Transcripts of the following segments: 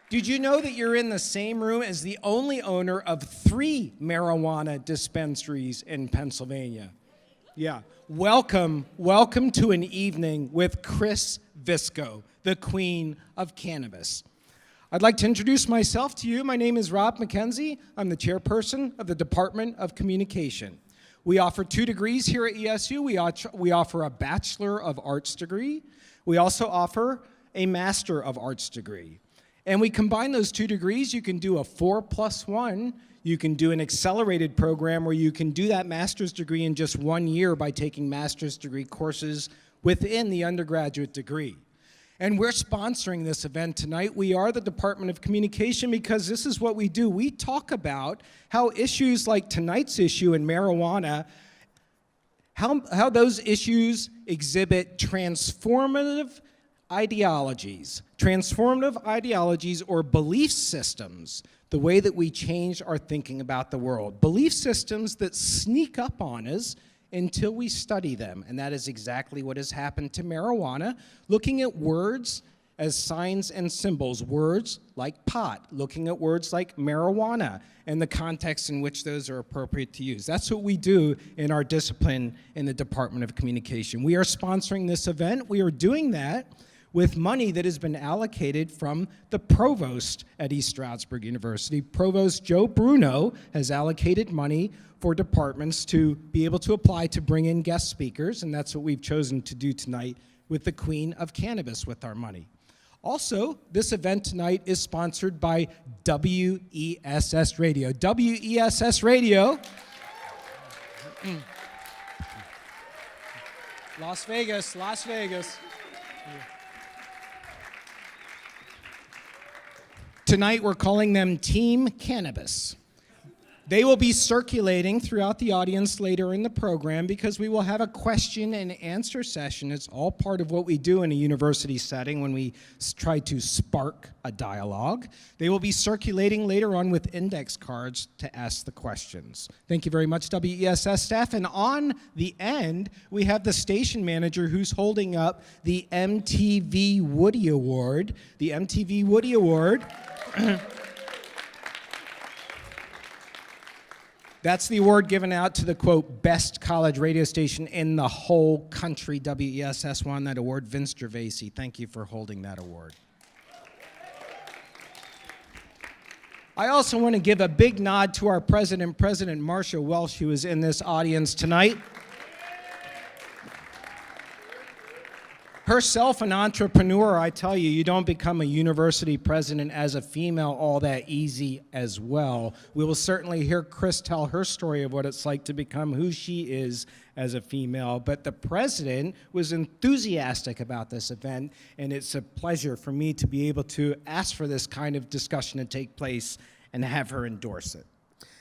Did you know that you're in the same room as the only owner of 3 marijuana dispensaries in Pennsylvania? Yeah. Welcome to an evening with Chris Visco, the queen of cannabis. I'd like to introduce myself to you. My name is Rob McKenzie. I'm the chairperson of the Department of Communication. We offer 2 degrees here at ESU. We offer a Bachelor of Arts degree. We also offer a Master of Arts degree. And we combine those 2 degrees. You can do a 4+1. You can do an accelerated program where you can do that master's degree in just 1 year by taking master's degree courses within the undergraduate degree. And we're sponsoring this event tonight. We are the Department of Communication because this is what we do. We talk about how issues like tonight's issue in marijuana, how those issues exhibit transformative ideologies or belief systems, the way that we change our thinking about the world. Belief systems that sneak up on us until we study them, and that is exactly what has happened to marijuana, looking at words as signs and symbols, words like pot, looking at words like marijuana, and the context in which those are appropriate to use. That's what we do in our discipline in the Department of Communication. We are sponsoring this event. We are doing that with money that has been allocated from the provost at East Stroudsburg University. Provost Joe Bruno has allocated money for departments to be able to apply to bring in guest speakers, and that's what we've chosen to do tonight with the Queen of Cannabis with our money. Also, this event tonight is sponsored by WESS Radio. WESS Radio. Las Vegas. Tonight, we're calling them Team Cannabis. They will be circulating throughout the audience later in the program because we will have a question and answer session. It's all part of what we do in a university setting when we try to spark a dialogue. They will be circulating later on with index cards to ask the questions. Thank you very much, WESS staff. And on the end, we have the station manager who's holding up the MTV Woody Award. The MTV Woody Award. That's the award given out to the, quote, best college radio station in the whole country. WESS won that award. Vince Gervaisi, thank you for holding that award. I also want to give a big nod to our president, President Marcia Welsh, who is in this audience tonight. Herself an entrepreneur, I tell you, you don't become a university president as a female all that easy as well. We will certainly hear Chris tell her story of what it's like to become who she is as a female. But the president was enthusiastic about this event, and it's a pleasure for me to be able to ask for this kind of discussion to take place and have her endorse it.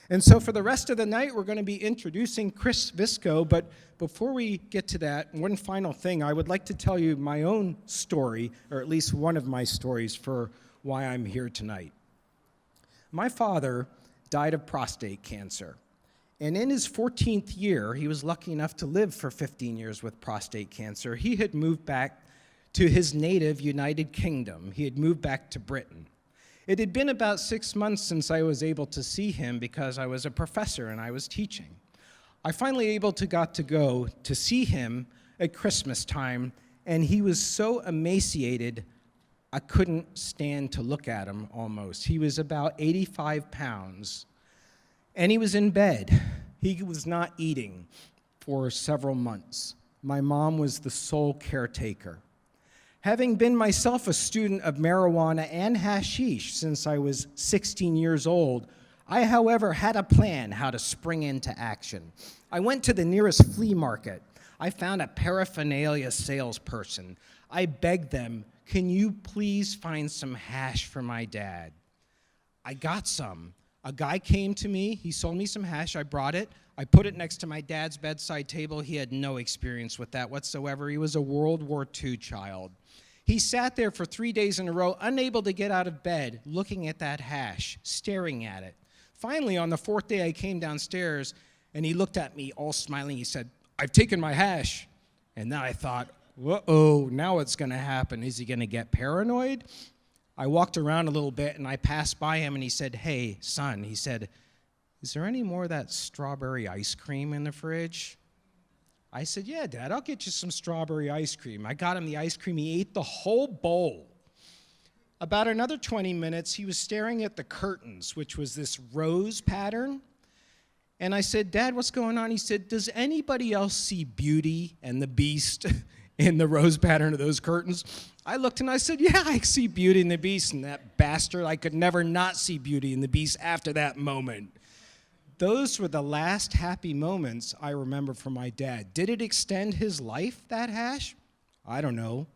And so for the rest of the night, we're going to be introducing Chris Visco, but before we get to that, one final thing, I would like to tell you my own story, or at least one of my stories for why I'm here tonight. My father died of prostate cancer, and in his 14th year, he was lucky enough to live for 15 years with prostate cancer. He had moved back to his native United Kingdom. He had moved back to Britain. It had been about 6 months since I was able to see him because I was a professor and I was teaching. I finally got to go to see him at Christmas time, and he was so emaciated, I couldn't stand to look at him almost. He was about 85 pounds, and he was in bed. He was not eating for several months. My mom was the sole caretaker. Having been myself a student of marijuana and hashish since I was 16 years old, I, however, had a plan how to spring into action. I went to the nearest flea market. I found a paraphernalia salesperson. I begged them, "Can you please find some hash for my dad?" I got some. A guy came to me. He sold me some hash. I brought it. I put it next to my dad's bedside table. He had no experience with that whatsoever. He was a World War II child. He sat there for 3 days in a row, unable to get out of bed, looking at that hash, staring at it. Finally, on the 4th day, I came downstairs, and he looked at me all smiling. He said, "I've taken my hash." And then I thought, uh-oh, now what's going to happen? Is he going to get paranoid? I walked around a little bit and I passed by him and he said, "Hey, son," he said, "is there any more of that strawberry ice cream in the fridge?" I said, "Yeah, Dad, I'll get you some strawberry ice cream." I got him the ice cream. He ate the whole bowl. About another 20 minutes, he was staring at the curtains, which was this rose pattern. And I said, "Dad, what's going on?" He said, "Does anybody else see Beauty and the Beast in the rose pattern of those curtains?" I looked and I said, "Yeah, I see Beauty and the Beast." And that bastard, I could never not see Beauty and the Beast after that moment. Those were the last happy moments I remember from my dad. Did it extend his life, that hash? I don't know,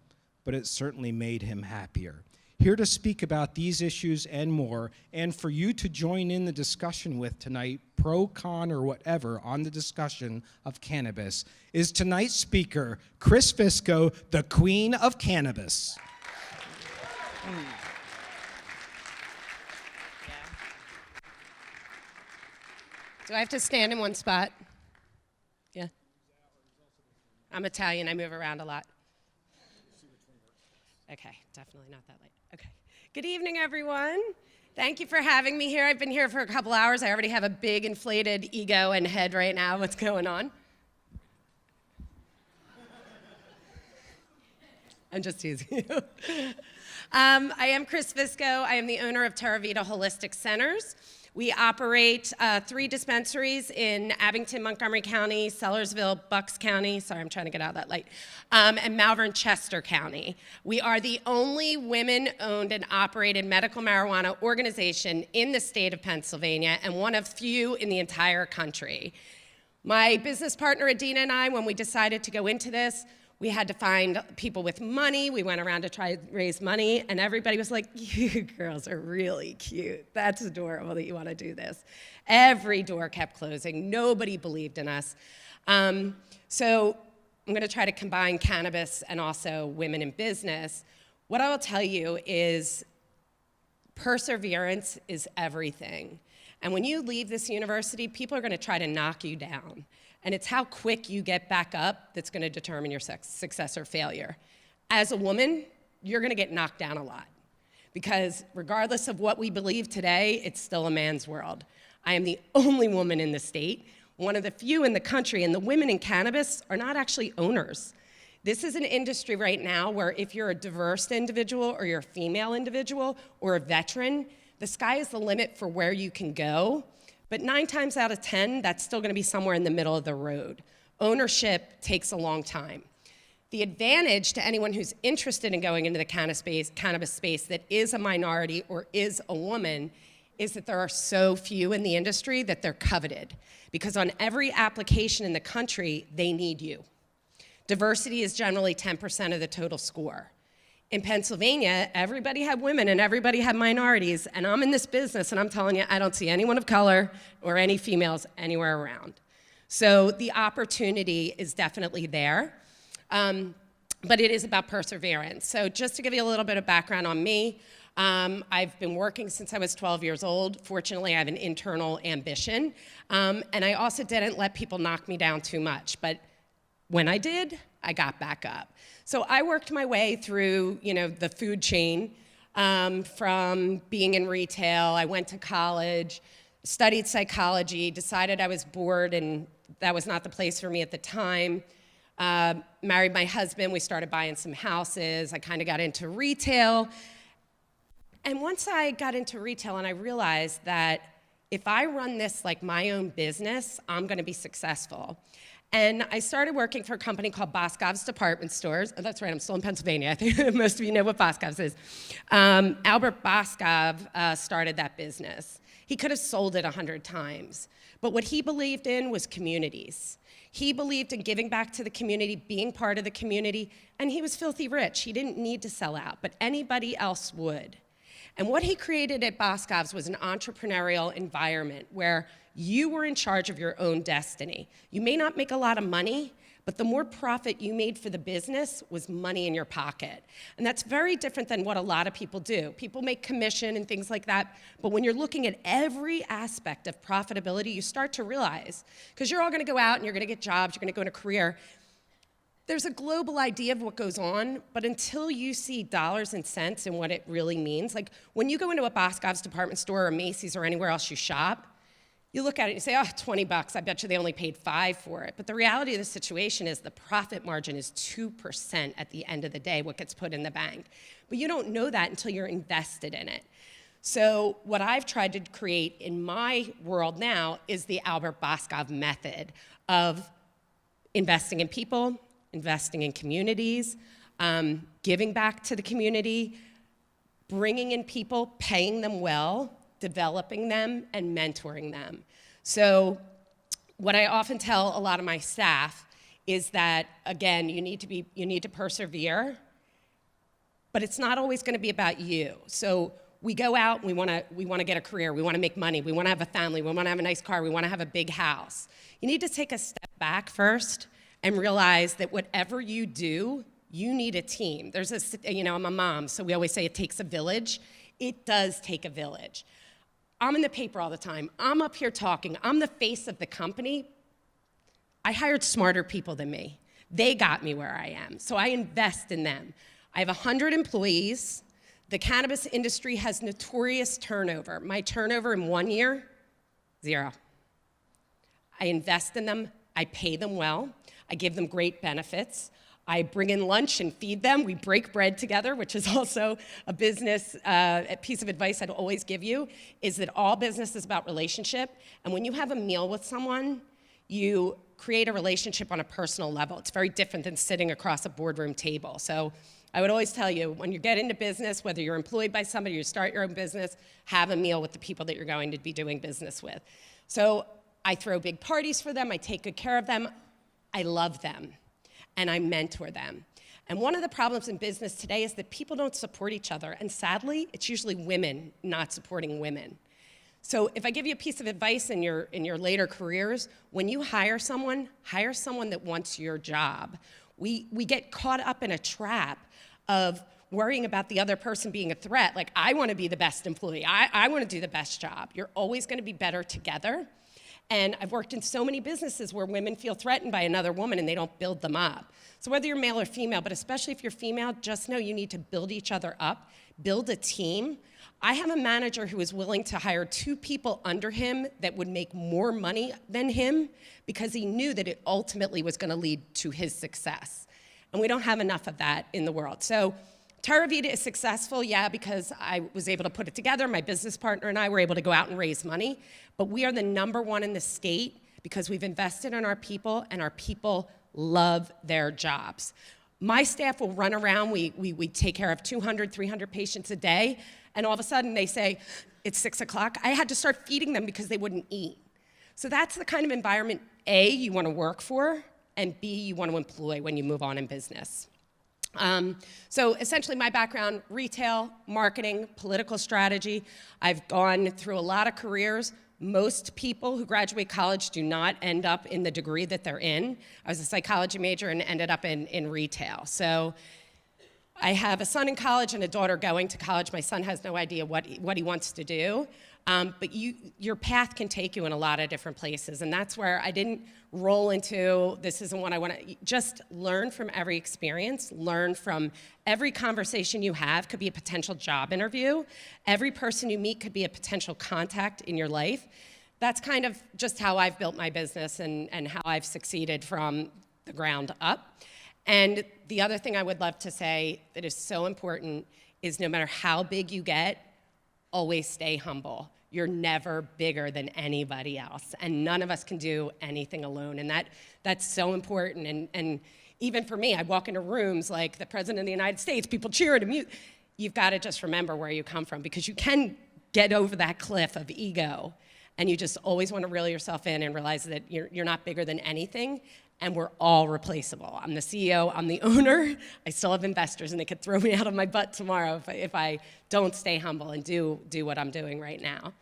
but it certainly made him happier. Here to speak about these issues and more, and for you to join in the discussion with tonight, pro, con, or whatever, on the discussion of cannabis, is tonight's speaker, Chris Visco, the Queen of Cannabis. Do I have to stand in one spot? Yeah. I'm Italian, I move around a lot. Okay, definitely not that late. Okay. Good evening, everyone. Thank you for having me here. I've been here for a couple hours. I already have a big inflated ego and head right now. What's going on? I'm just teasing you. I am Chris Visco. I am the owner of Terra Vita Holistic Centers. We operate 3 dispensaries in Abington, Montgomery County, Sellersville, Bucks County, sorry, I'm trying to get out of that light, and Malvern, Chester County. We are the only women-owned and operated medical marijuana organization in the state of Pennsylvania, and one of few in the entire country. My business partner, Adina, and I, when we decided to go into this, we had to find people with money. We went around to try to raise money, and everybody was like, "You girls are really cute. That's adorable that you want to do this." Every door kept closing. Nobody believed in us. So I'm going to try to combine cannabis and also women in business. What I will tell you is perseverance is everything. And when you leave this university, people are going to try to knock you down. And it's how quick you get back up that's going to determine your success or failure. As a woman, you're going to get knocked down a lot. Because regardless of what we believe today, it's still a man's world. I am the only woman in the state, one of the few in the country, and the women in cannabis are not actually owners. This is an industry right now where if you're a diverse individual or you're a female individual or a veteran, the sky is the limit for where you can go. But 9 times out of 10, that's still going to be somewhere in the middle of the road. Ownership takes a long time. The advantage to anyone who's interested in going into the cannabis space that is a minority or is a woman is that there are so few in the industry that they're coveted. Because on every application in the country, they need you. Diversity is generally 10% of the total score. In Pennsylvania, everybody had women and everybody had minorities, and I'm in this business and I'm telling you, I don't see anyone of color or any females anywhere around. So the opportunity is definitely there, but it is about perseverance. So just to give you a little bit of background on me, I've been working since I was 12 years old. Fortunately, I have an internal ambition, and I also didn't let people knock me down too much, but when I did, I got back up. So I worked my way through, the food chain, from being in retail. I went to college, studied psychology, decided I was bored and that was not the place for me at the time. Married my husband, we started buying some houses. I kind of got into retail. And once I got into retail and I realized that if I run this like my own business, I'm gonna be successful. And I started working for a company called Boscov's Department Stores. Oh, that's right, I'm still in Pennsylvania. I think most of you know what Boscov's is. Albert Boscov started that business. He could have sold it 100 times. But what he believed in was communities. He believed in giving back to the community, being part of the community, and he was filthy rich. He didn't need to sell out, but anybody else would. And what he created at Boscov's was an entrepreneurial environment where you were in charge of your own destiny. You may not make a lot of money, but the more profit you made for the business was money in your pocket. And that's very different than what a lot of people do. People make commission and things like that, but when you're looking at every aspect of profitability, you start to realize, because you're all gonna go out and you're gonna get jobs, you're gonna go in a career, there's a global idea of what goes on, but until you see dollars and cents and what it really means, like when you go into a Boscov's department store or Macy's or anywhere else you shop, you look at it and you say, oh, $20, I bet you they only paid $5 for it. But the reality of the situation is the profit margin is 2% at the end of the day, what gets put in the bank. But you don't know that until you're invested in it. So what I've tried to create in my world now is the Albert Boscov method of investing in people, investing in communities, giving back to the community, bringing in people, paying them well, developing them, and mentoring them. So what I often tell a lot of my staff is that, again, you need to persevere, but it's not always going to be about you. So we go out, we want to get a career, we want to make money, we want to have a family, we want to have a nice car, we want to have a big house. You need to take a step back first and realize that whatever you do, you need a team. I'm a mom, so we always say it takes a village. It does take a village. I'm in the paper all the time. I'm up here talking. I'm the face of the company. I hired smarter people than me. They got me where I am, so I invest in them. I have 100 employees. The cannabis industry has notorious turnover. My turnover in 1 year, 0. I invest in them. I pay them well. I give them great benefits. I bring in lunch and feed them. We break bread together, which is also a business, a piece of advice I'd always give you, is that all business is about relationship. And when you have a meal with someone, you create a relationship on a personal level. It's very different than sitting across a boardroom table. So I would always tell you, when you get into business, whether you're employed by somebody or you start your own business, have a meal with the people that you're going to be doing business with. So I throw big parties for them. I take good care of them. I love them. And I mentor them. And one of the problems in business today is that people don't support each other. And sadly, it's usually women not supporting women. So if I give you a piece of advice in your later careers, when you hire someone that wants your job. We get caught up in a trap of worrying about the other person being a threat. Like, I want to be the best employee. I want to do the best job. You're always going to be better together. And I've worked in so many businesses where women feel threatened by another woman and they don't build them up. So whether you're male or female, but especially if you're female, just know you need to build each other up, build a team. I have a manager who is willing to hire 2 people under him that would make more money than him because he knew that it ultimately was going to lead to his success. And we don't have enough of that in the world. So Terra Vita is successful, yeah, because I was able to put it together. My business partner and I were able to go out and raise money. But we are the #1 in the state because we've invested in our people, and our people love their jobs. My staff will run around. We take care of 200, 300 patients a day, and all of a sudden they say, it's 6 o'clock. I had to start feeding them because they wouldn't eat. So that's the kind of environment, A, you want to work for, and B, you want to employ when you move on in business. So essentially my background, retail, marketing, political strategy. I've gone through a lot of careers. Most people who graduate college do not end up in the degree that they're in. I was a psychology major and ended up in retail. So I have a son in college and a daughter going to college. My son has no idea what he wants to do. But your path can take you in a lot of different places. And that's where I didn't roll into, this isn't what I want to, just learn from every experience, learn from every conversation you have could be a potential job interview. Every person you meet could be a potential contact in your life. That's kind of just how I've built my business and how I've succeeded from the ground up. And the other thing I would love to say that is so important is no matter how big you get, always stay humble. You're never bigger than anybody else, and none of us can do anything alone, and that's so important. And even for me, I walk into rooms like the President of the United States, people cheer at him. You've got to just remember where you come from, because you can get over that cliff of ego, and you just always want to reel yourself in and realize that you're not bigger than anything, and we're all replaceable. I'm the CEO, I'm the owner, I still have investors, and they could throw me out of my butt tomorrow if I don't stay humble and do what I'm doing right now.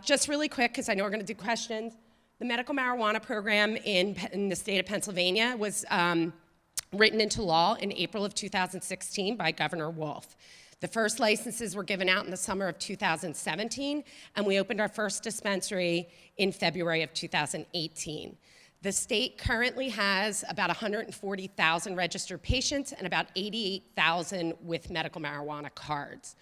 Just really quick, because I know we're going to do questions. The medical marijuana program in the state of Pennsylvania was written into law in April of 2016 by Governor Wolf. The first licenses were given out in the summer of 2017, and we opened our first dispensary in February of 2018. The state currently has about 140,000 registered patients and about 88,000 with medical marijuana cards.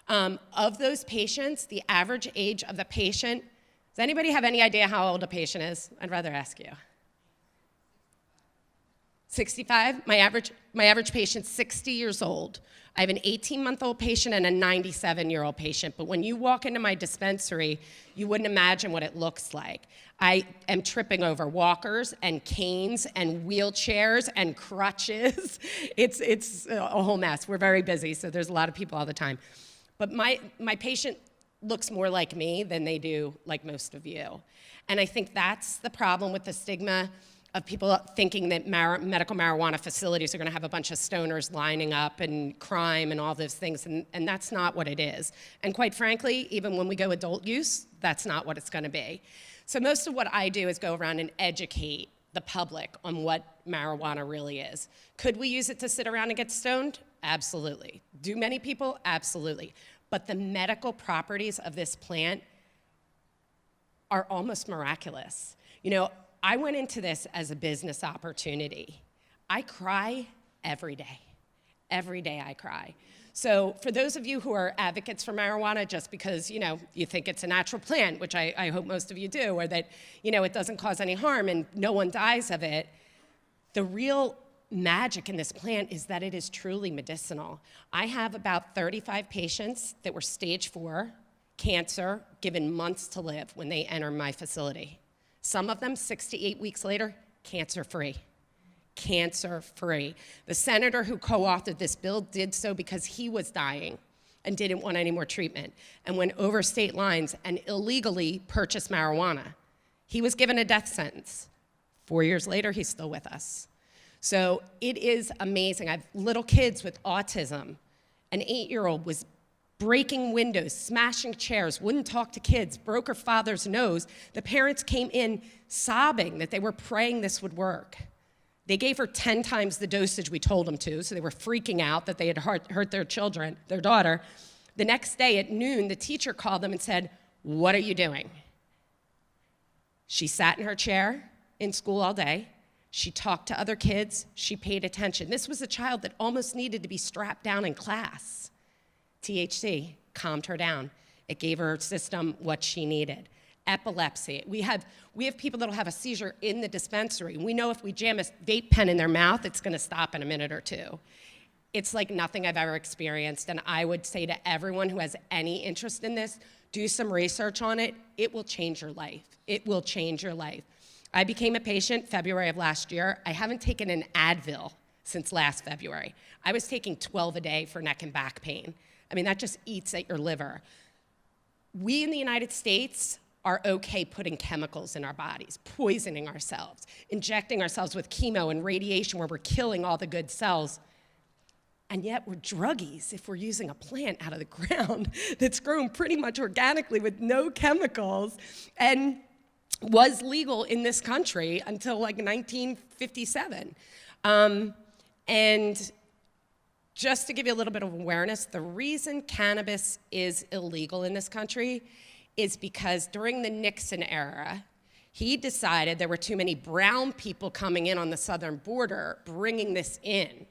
Of those patients, the average age of the patient, does anybody have any idea how old a patient is? I'd rather ask you. 65? My average patient's 60 years old. I have an 18-month-old patient and a 97-year-old patient, but when you walk into my dispensary, you wouldn't imagine what it looks like. I am tripping over walkers and canes and wheelchairs and crutches. It's a whole mess. We're very busy, so there's a lot of people all the time. But my patient looks more like me than they do like most of you. And I think that's the problem with the stigma of people thinking that medical marijuana facilities are going to have a bunch of stoners lining up and crime and all those things, and that's not what it is. And quite frankly, even when we go adult use, that's not what it's going to be. So most of what I do is go around and educate the public on what marijuana really is. Could we use it to sit around and get stoned? Absolutely. Do many people? Absolutely. But the medical properties of this plant are almost miraculous. You know, I went into this as a business opportunity. I cry every day. Every day I cry. So for those of you who are advocates for marijuana just because, you know, you think it's a natural plant, which I hope most of you do, or that, you know, it doesn't cause any harm and no one dies of it, the real magic in this plant is that it is truly medicinal. I have about 35 patients that were stage 4 cancer, given months to live when they enter my facility. Some of them, 6 to 8 weeks later, cancer-free. Cancer-free. The senator who co-authored this bill did so because he was dying and didn't want any more treatment and went over state lines and illegally purchased marijuana. He was given a death sentence. 4 years later, he's still with us. So it is amazing. I have little kids with autism. An 8-year-old was breaking windows, smashing chairs, wouldn't talk to kids, broke her father's nose. The parents came in sobbing that they were praying this would work. They gave her 10 times the dosage we told them to, so they were freaking out that they had hurt their children, their daughter. The next day at noon, the teacher called them and said, "What are you doing?" She sat in her chair in school all day. She talked to other kids. She paid attention. This was a child that almost needed to be strapped down in class. THC calmed her down. It gave her system what she needed. Epilepsy. We have people that'll have a seizure in the dispensary. We know if we jam a vape pen in their mouth, it's gonna stop in a minute or two. It's like nothing I've ever experienced, and I would say to everyone who has any interest in this, do some research on it. It will change your life. It will change your life. I became a patient February of last year. I haven't taken an Advil since last February. I was taking 12 a day for neck and back pain. I mean, that just eats at your liver. We in the United States are okay putting chemicals in our bodies, poisoning ourselves, injecting ourselves with chemo and radiation where we're killing all the good cells. And yet we're druggies if we're using a plant out of the ground that's grown pretty much organically with no chemicals and was legal in this country until like 1957. And just to give you a little bit of awareness, the reason cannabis is illegal in this country is because during the Nixon era, he decided there were too many brown people coming in on the southern border, bringing this in.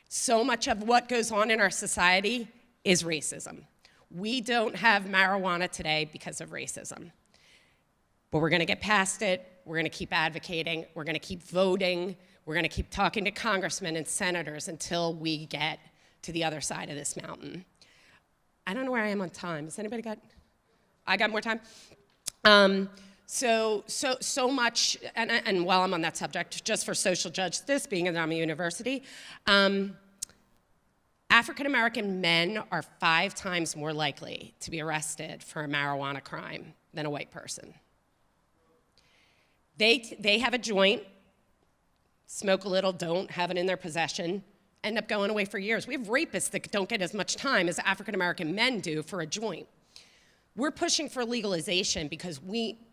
So much of what goes on in our society is racism. We don't have marijuana today because of racism. But we're gonna get past it, we're gonna keep advocating, we're gonna keep voting, we're gonna keep talking to congressmen and senators until we get to the other side of this mountain. I don't know where I am on time. Has anybody got, I got more time? So much, and while I'm on that subject, just for social justice, being that I'm a university, African-American men are 5 times more likely to be arrested for a marijuana crime than a white person. They have a joint, smoke a little, don't have it in their possession, end up going away for years. We have rapists that don't get as much time as African-American men do for a joint. We're pushing for legalization because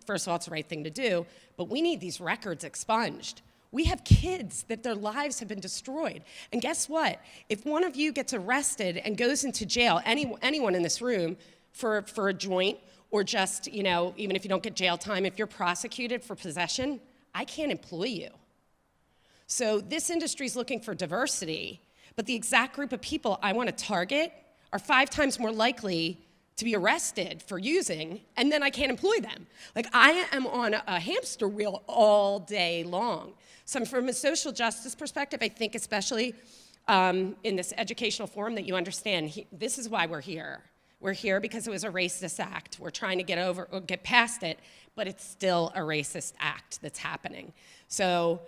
first of all, it's the right thing to do, but we need these records expunged. We have kids that their lives have been destroyed. And guess what? If one of you gets arrested and goes into jail, anyone in this room, for a joint, or just, you know, even if you don't get jail time, if you're prosecuted for possession, I can't employ you. So this industry is looking for diversity, but the exact group of people I want to target are 5 times more likely to be arrested for using, and then I can't employ them. Like, I am on a hamster wheel all day long. So from a social justice perspective, I think especially in this educational forum that you understand, this is why we're here. We're here because it was a racist act. We're trying to get past it, but it's still a racist act that's happening. So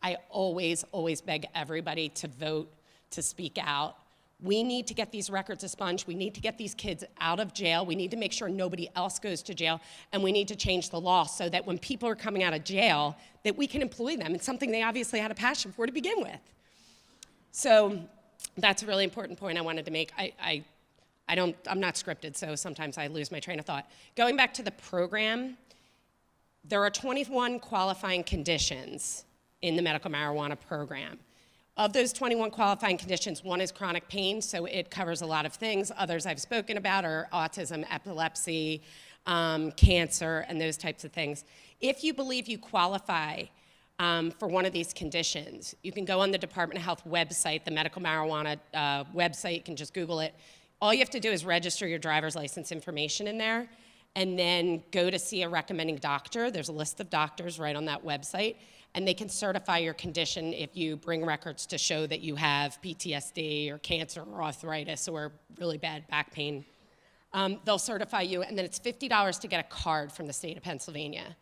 I always, always beg everybody to vote, to speak out. We need to get these records expunged. We need to get these kids out of jail. We need to make sure nobody else goes to jail. And we need to change the law so that when people are coming out of jail, that we can employ them. It's something they obviously had a passion for to begin with. So that's a really important point I wanted to make. I'm not scripted, so sometimes I lose my train of thought. Going back to the program, there are 21 qualifying conditions in the medical marijuana program. Of those 21 qualifying conditions, one is chronic pain, so it covers a lot of things. Others I've spoken about are autism, epilepsy, cancer, and those types of things. If you believe you qualify for one of these conditions, you can go on the Department of Health website, the medical marijuana website, you can just Google it. All you have to do is register your driver's license information in there, and then go to see a recommending doctor. There's a list of doctors right on that website, and they can certify your condition if you bring records to show that you have PTSD or cancer or arthritis or really bad back pain. They'll certify you, and then it's $50 to get a card from the state of Pennsylvania.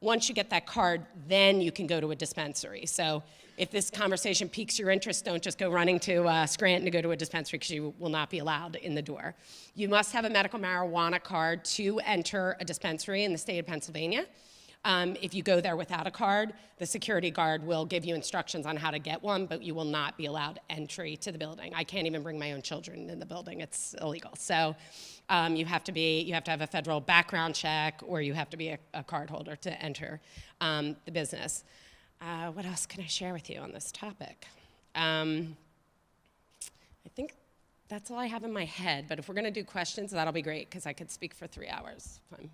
Once you get that card, then you can go to a dispensary. So if this conversation piques your interest, don't just go running to Scranton to go to a dispensary, because you will not be allowed in the door. You must have a medical marijuana card to enter a dispensary in the state of Pennsylvania. If you go there without a card, the security guard will give you instructions on how to get one, but you will not be allowed entry to the building. I can't even bring my own children in the building. It's illegal. So you have to have a federal background check, or you have to be a card holder to enter the business. What else can I share with you on this topic? I think that's all I have in my head, but if we're going to do questions, that'll be great, because I could speak for 3 hours. Fine.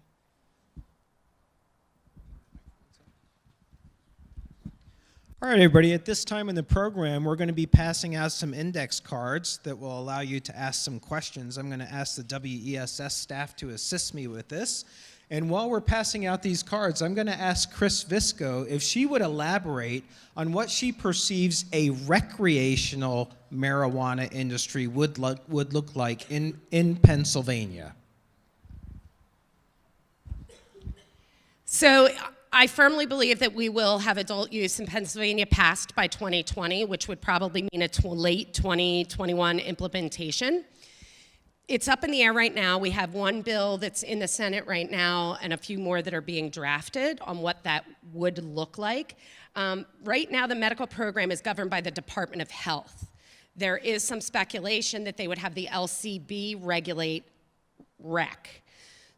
All right, everybody, at this time in the program, we're going to be passing out some index cards that will allow you to ask some questions. I'm going to ask the WESS staff to assist me with this. And while we're passing out these cards, I'm going to ask Chris Visco if she would elaborate on what she perceives a recreational marijuana industry would look like in Pennsylvania. So I firmly believe that we will have adult use in Pennsylvania passed by 2020, which would probably mean a late 2021 implementation. It's up in the air right now. We have one bill that's in the Senate right now and a few more that are being drafted on what that would look like. Right now, the medical program is governed by the Department of Health. There is some speculation that they would have the LCB regulate rec.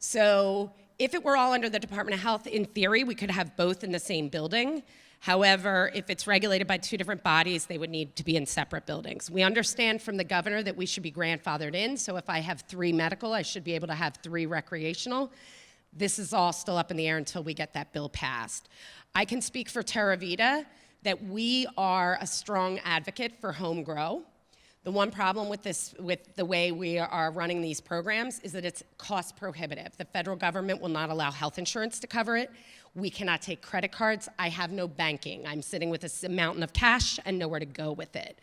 So if it were all under the Department of Health, in theory, we could have both in the same building. However, if it's regulated by 2 different bodies, they would need to be in separate buildings. We understand from the governor that we should be grandfathered in, so if I have 3 medical, I should be able to have 3 recreational. This is all still up in the air until we get that bill passed. I can speak for Terra Vita that we are a strong advocate for home grow. The one problem with the way we are running these programs is that it's cost prohibitive. The federal government will not allow health insurance to cover it. We cannot take credit cards. I have no banking. I'm sitting with a mountain of cash and nowhere to go with it.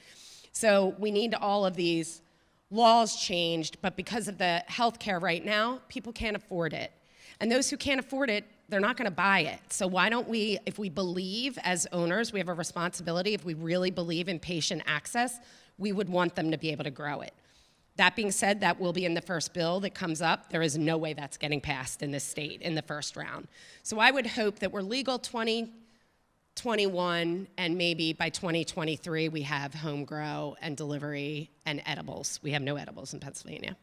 So we need all of these laws changed, but because of the health care right now, people can't afford it. And those who can't afford it, they're not going to buy it. So why don't we, if we believe as owners, we have a responsibility, if we really believe in patient access, we would want them to be able to grow it. That being said, that will be in the first bill that comes up. There is no way that's getting passed in this state in the first round. So I would hope that we're legal 2021, and maybe by 2023 we have home grow and delivery and edibles. We have no edibles in Pennsylvania.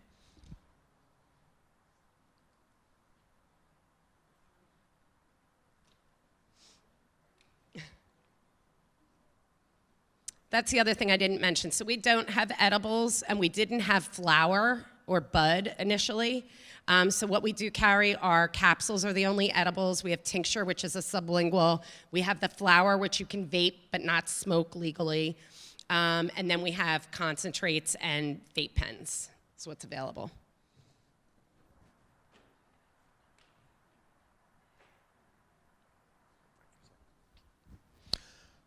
That's the other thing I didn't mention. So we don't have edibles, and we didn't have flower or bud initially. So what we do carry are capsules are the only edibles. We have tincture, which is a sublingual. We have the flower, which you can vape but not smoke legally. And then we have concentrates and vape pens. That's what's available.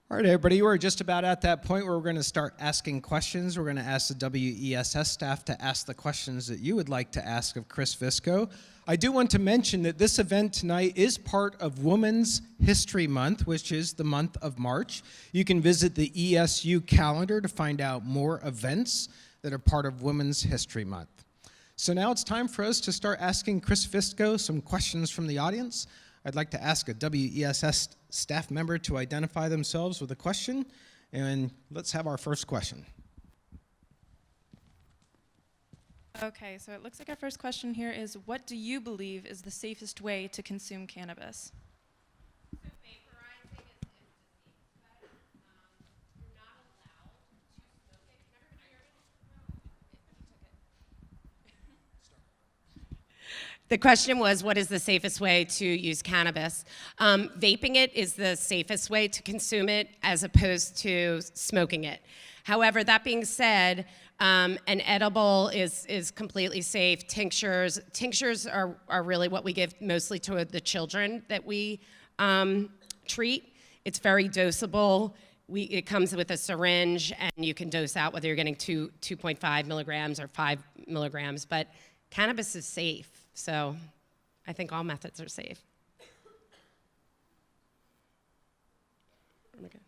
All right, everybody, we're just about at that point where we're going to start asking questions. We're going to ask the WESS staff to ask the questions that you would like to ask of Chris Visco. I do want to mention that this event tonight is part of Women's History Month, which is the month of March. You can visit the ESU calendar to find out more events that are part of Women's History Month. So now it's time for us to start asking Chris Visco some questions from the audience. I'd like to ask a WESS staff member to identify themselves with a question, and let's have our first question. Okay, so it looks like our first question here is, what do you believe is the safest way to consume cannabis? So vaporizing is disease, but you're not allowed to smoke it. Can everybody hear me? The question was, what is the safest way to use cannabis? Vaping it is the safest way to consume it as opposed to smoking it. However, that being said, an edible is completely safe. Tinctures are really what we give mostly to the children that we treat. It's very dosable. It comes with a syringe, and you can dose out whether you're getting 2.5 milligrams or 5 milligrams. But cannabis is safe, so I think all methods are safe. Okay.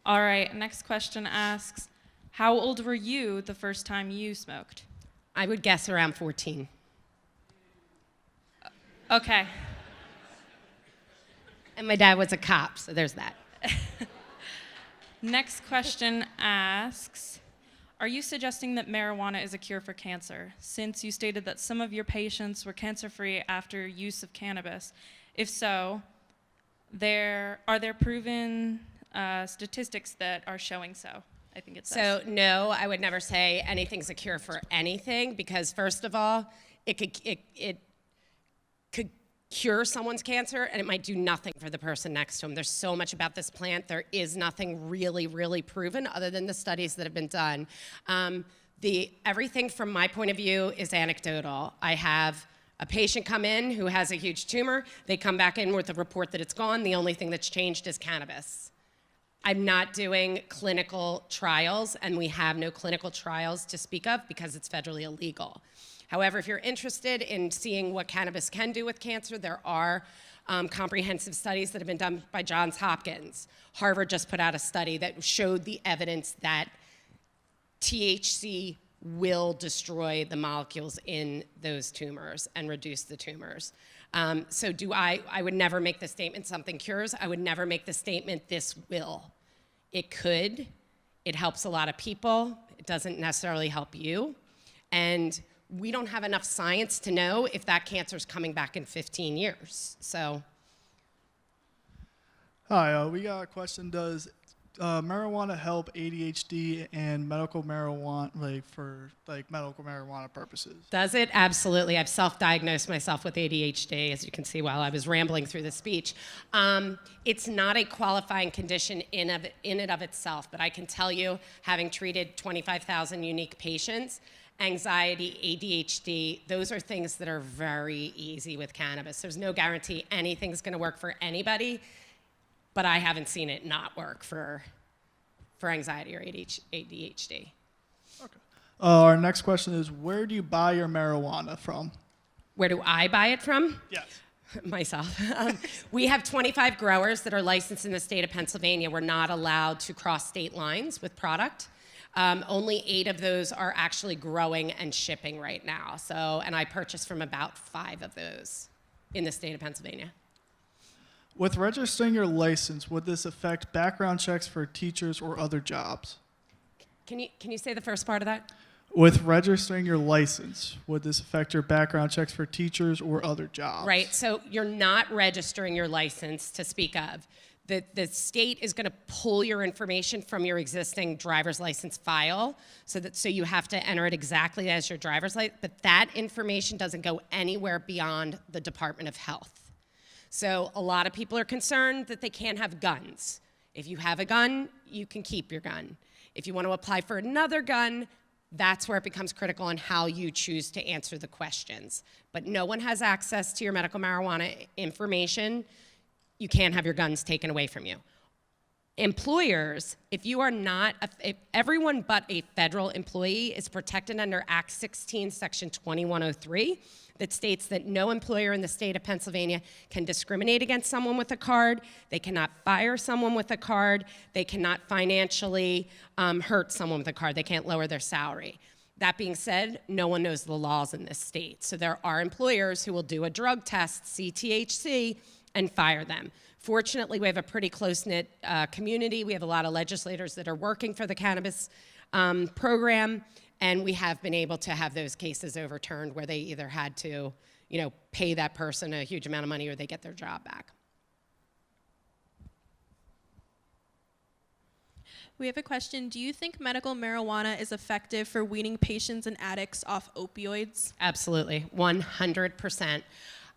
All right, next question asks, how old were you the first time you smoked? I would guess around 14. Okay. And my dad was a cop, so there's that. Next question asks, are you suggesting that marijuana is a cure for cancer, since you stated that some of your patients were cancer-free after use of cannabis? If so, are there proven statistics that are showing so? I think it says. So no, I would never say anything's a cure for anything, because first of all, it could cure someone's cancer, and it might do nothing for the person next to them. There's so much about this plant. There is nothing really, really proven other than the studies that have been done. Everything from my point of view is anecdotal. I have a patient come in who has a huge tumor. They come back in with a report that it's gone. The only thing that's changed is cannabis. I'm not doing clinical trials, and we have no clinical trials to speak of because it's federally illegal. However, if you're interested in seeing what cannabis can do with cancer, there are comprehensive studies that have been done by Johns Hopkins. Harvard just put out a study that showed the evidence that THC will destroy the molecules in those tumors and reduce the tumors. So I would never make the statement something cures. I would never make the statement this will. It could. It helps a lot of people. It doesn't necessarily help you. And we don't have enough science to know if that cancer is coming back in 15 years. So. Hi, we got a question. Does marijuana help ADHD and medical marijuana, for medical marijuana purposes? Does it? Absolutely. I've self-diagnosed myself with ADHD, as you can see while I was rambling through the speech. It's not a qualifying condition in and of itself, but I can tell you, having treated 25,000 unique patients, anxiety, ADHD, those are things that are very easy with cannabis. There's no guarantee anything's going to work for anybody, but I haven't seen it not work for anxiety or ADHD. Okay. Our next question is, where do you buy your marijuana from? Where do I buy it from? Yes. Myself. We have 25 growers that are licensed in the state of Pennsylvania. We're not allowed to cross state lines with product. Only 8 of those are actually growing and shipping right now. And I purchased from about 5 of those in the state of Pennsylvania. With registering your license, would this affect background checks for teachers or other jobs? Can you say the first part of that? With registering your license, would this affect your background checks for teachers or other jobs? Right, so you're not registering your license to speak of. The state is going to pull your information from your existing driver's license file, so you have to enter it exactly as your driver's license, but that information doesn't go anywhere beyond the Department of Health. So a lot of people are concerned that they can't have guns. If you have a gun, you can keep your gun. If you want to apply for another gun, that's where it becomes critical on how you choose to answer the questions. But no one has access to your medical marijuana information. You can't have your guns taken away from you. Employers, if you are not, if everyone but a federal employee is protected under Act 16, Section 2103, that states that no employer in the state of Pennsylvania can discriminate against someone with a card, they cannot fire someone with a card, they cannot financially hurt someone with a card, they can't lower their salary. That being said, no one knows the laws in this state. So there are employers who will do a drug test, see THC, and fire them. Fortunately, we have a pretty close-knit community. We have a lot of legislators that are working for the cannabis program, and we have been able to have those cases overturned where they either had to, pay that person a huge amount of money or they get their job back. We have a question. Do you think medical marijuana is effective for weaning patients and addicts off opioids? Absolutely, 100%.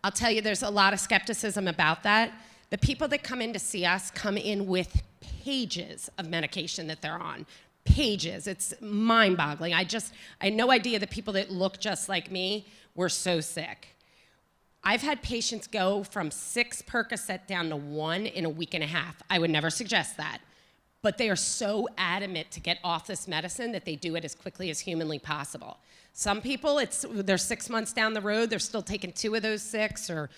I'll tell you, there's a lot of skepticism about that. The people that come in to see us come in with pages of medication that they're on. Pages. It's mind-boggling. I had no idea the people that look just like me were so sick. I've had patients go from 6 Percocet down to 1 in a week and a half. I would never suggest that. But they are so adamant to get off this medicine that they do it as quickly as humanly possible. Some people, they're 6 months down the road, they're still taking 2 of those 6 or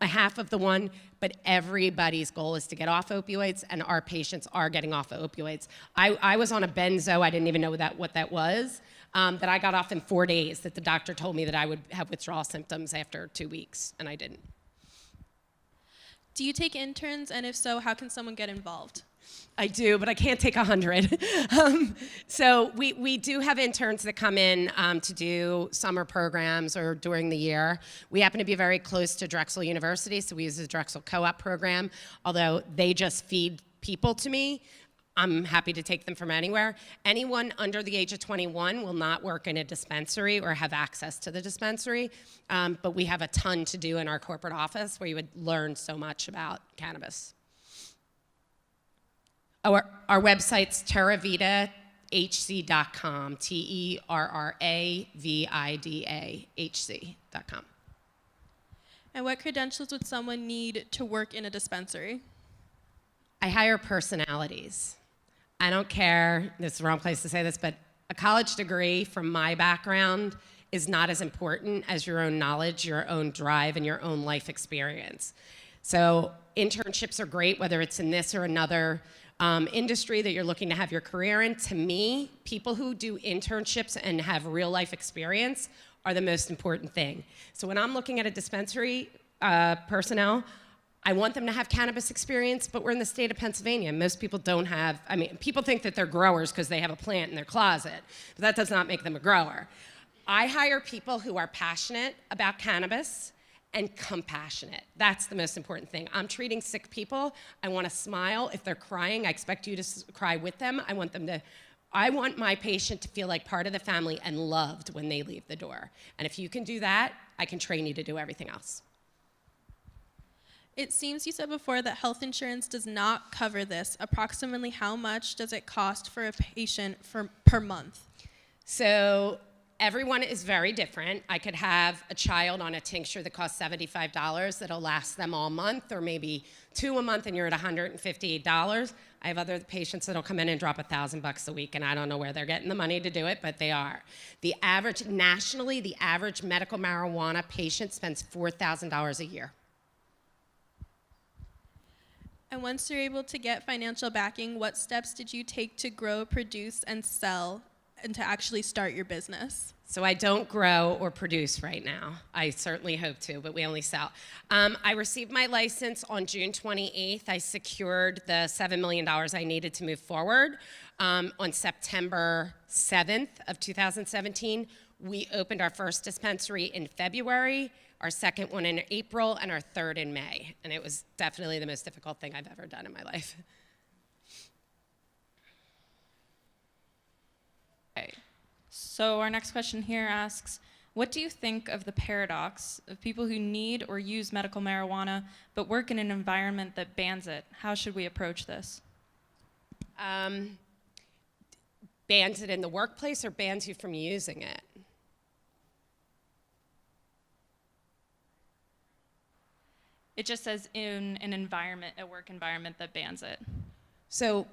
a half of the 1, but everybody's goal is to get off opioids, and our patients are getting off of opioids. I was on a benzo, I didn't even know what that was, that I got off in 4 days, that the doctor told me that I would have withdrawal symptoms after 2 weeks, and I didn't. Do you take interns, and if so, how can someone get involved? I do, but I can't take 100. So we do have interns that come in to do summer programs or during the year. We happen to be very close to Drexel University, so we use the Drexel Co-op program. Although they just feed people to me, I'm happy to take them from anywhere. Anyone under the age of 21 will not work in a dispensary or have access to the dispensary, but we have a ton to do in our corporate office where you would learn so much about cannabis. Our website's terravidahc.com, TerraVidahc.com. And what credentials would someone need to work in a dispensary? I hire personalities. I don't care, this is the wrong place to say this, but a college degree from my background is not as important as your own knowledge, your own drive, and your own life experience. So internships are great, whether it's in this or another industry that you're looking to have your career in. To me, people who do internships and have real life experience are the most important thing. So when I'm looking at a dispensary personnel, I want them to have cannabis experience, but we're in the state of Pennsylvania. Most people don't have, people think that they're growers because they have a plant in their closet, but that does not make them a grower. I hire people who are passionate about cannabis and compassionate. That's the most important thing. I'm treating sick people. I want to smile. If they're crying, I expect you to cry with them. I want my patient to feel like part of the family and loved when they leave the door. And if you can do that, I can train you to do everything else. It seems you said before that health insurance does not cover this. Approximately how much does it cost for a patient per month? So everyone is very different. I could have a child on a tincture that costs $75 that'll last them all month, or maybe 2 a month and you're at $158. I have other patients that'll come in and drop $1,000 a week, and I don't know where they're getting the money to do it, but they are. Nationally, the average medical marijuana patient spends $4,000 a year. And once you're able to get financial backing, what steps did you take to grow, produce, and sell, and to actually start your business? So I don't grow or produce right now. I certainly hope to, but we only sell. I received my license on June 28th. I secured the $7 million I needed to move forward. On September 7th of 2017, We opened our first dispensary in February, our second one in April, and our third in May. And it was definitely the most difficult thing I've ever done in my life. Okay. So our next question here asks, what do you think of the paradox of people who need or use medical marijuana but work in an environment that bans it? How should we approach this? Bans it in the workplace or bans you from using it? It just says in an environment, a work environment that bans it. So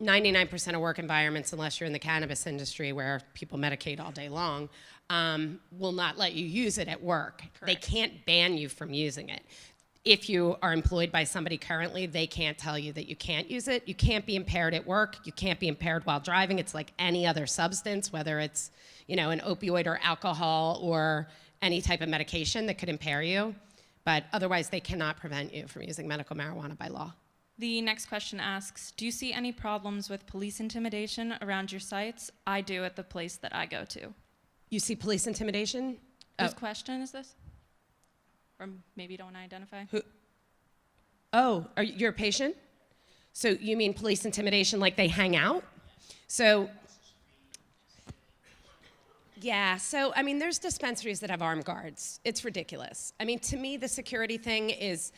99% of work environments, unless you're in the cannabis industry where people medicate all day long, will not let you use it at work. Correct. They can't ban you from using it. If you are employed by somebody currently, they can't tell you that you can't use it. You can't be impaired at work. You can't be impaired while driving. It's like any other substance, whether it's, an opioid or alcohol or any type of medication that could impair you. But otherwise, they cannot prevent you from using medical marijuana by law. The next question asks, do you see any problems with police intimidation around your sites? I do at the place that I go to. You see police intimidation? Whose question is this? Or maybe you don't identify? You're a patient? So you mean police intimidation like they hang out? So, yeah, there's dispensaries that have armed guards. It's ridiculous. To me, the security thing is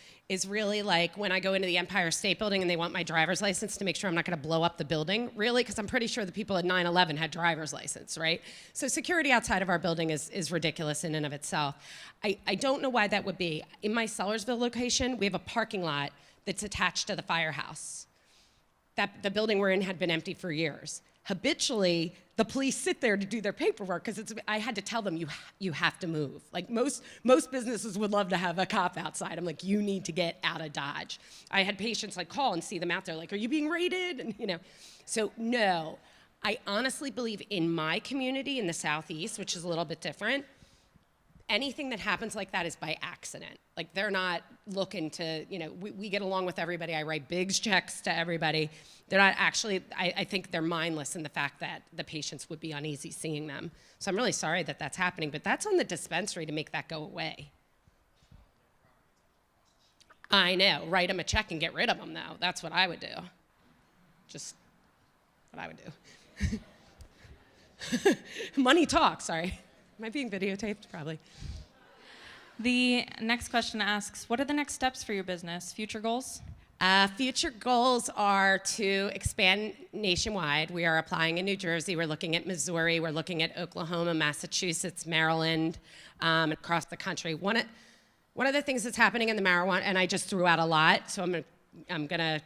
really like when I go into the Empire State Building and they want my driver's license to make sure I'm not gonna blow up the building. Really, because I'm pretty sure the people at 9/11 had driver's license, right? So security outside of our building is ridiculous in and of itself. I don't know why that would be. In my Sellersville location, we have a parking lot that's attached to the firehouse. The building we're in had been empty for years. Habitually, the police sit there to do their paperwork because I had to tell them you have to move. Like most businesses would love to have a cop outside. I'm like, you need to get out of Dodge. I had patients call and see them out there like, are you being raided? And so no, I honestly believe in my community in the Southeast, which is a little bit different. Anything that happens like that is by accident. Like they're not looking to, we get along with everybody. I write big checks to everybody. They're not actually, I think they're mindless in the fact that the patients would be uneasy seeing them. So I'm really sorry that that's happening, but that's on the dispensary to make that go away. I know, write them a check and get rid of them though. That's what I would do. Just what I would do. Money talks, sorry. Am I being videotaped? Probably. The next question asks, what are the next steps for your business? Future goals? Future goals are to expand nationwide. We are applying in New Jersey. We're looking at Missouri. We're looking at Oklahoma, Massachusetts, Maryland, across the country. One of the things that's happening in the marijuana, and I just threw out a lot, so I'm gonna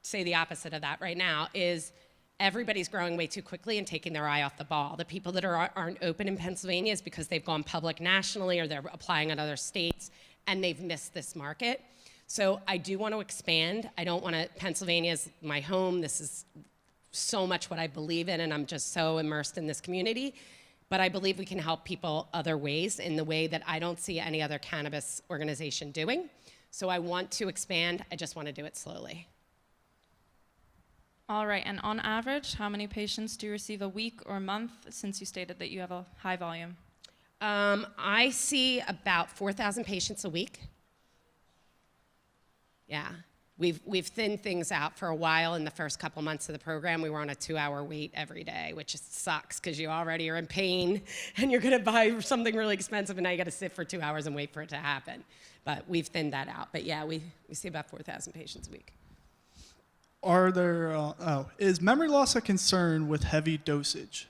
say the opposite of that right now, is everybody's growing way too quickly and taking their eye off the ball. The people that aren't open in Pennsylvania is because they've gone public nationally or they're applying in other states and they've missed this market. So I do want to expand. I don't want to, Pennsylvania is my home. This is so much what I believe in and I'm just so immersed in this community. But I believe we can help people other ways in the way that I don't see any other cannabis organization doing. So I want to expand. I just want to do it slowly. All right, and on average, how many patients do you receive a week or a month since you stated that you have a high volume? I see about 4,000 patients a week. Yeah, we've thinned things out for a while. In the first couple months of the program, we were on a 2-hour wait every day, which just sucks because you already are in pain and you're gonna buy something really expensive and now you gotta sit for 2 hours and wait for it to happen. But we've thinned that out. But yeah, we see about 4,000 patients a week. Are there, is memory loss a concern with heavy dosage?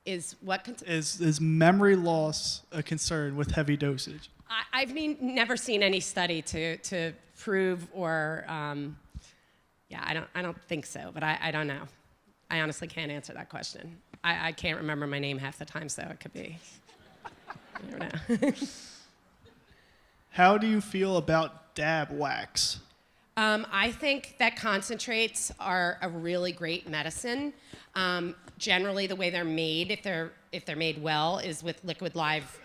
Is what? Is memory loss a concern with heavy dosage? I've never seen any study to prove or, yeah, I don't think so, but I don't know. I honestly can't answer that question. I can't remember my name half the time, so it could be, I don't know. How do you feel about dab wax? I think that concentrates are a really great medicine. Generally, the way they're made, if they're made well, is with liquid live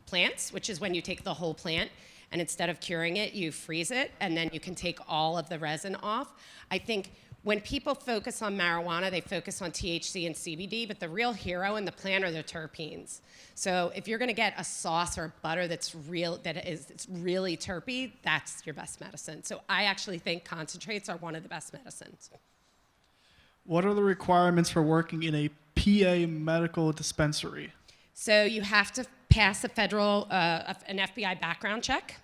plants, which is when you take the whole plant, and instead of curing it, you freeze it, and then you can take all of the resin off. I think When people focus on marijuana, they focus on THC and CBD, but the real hero in the plant are the terpenes. So if you're gonna get a sauce or a butter it's really terpy, that's your best medicine. So I actually think concentrates are one of the best medicines. What are the requirements for working in a PA medical dispensary? So you have to pass a federal, an FBI background check,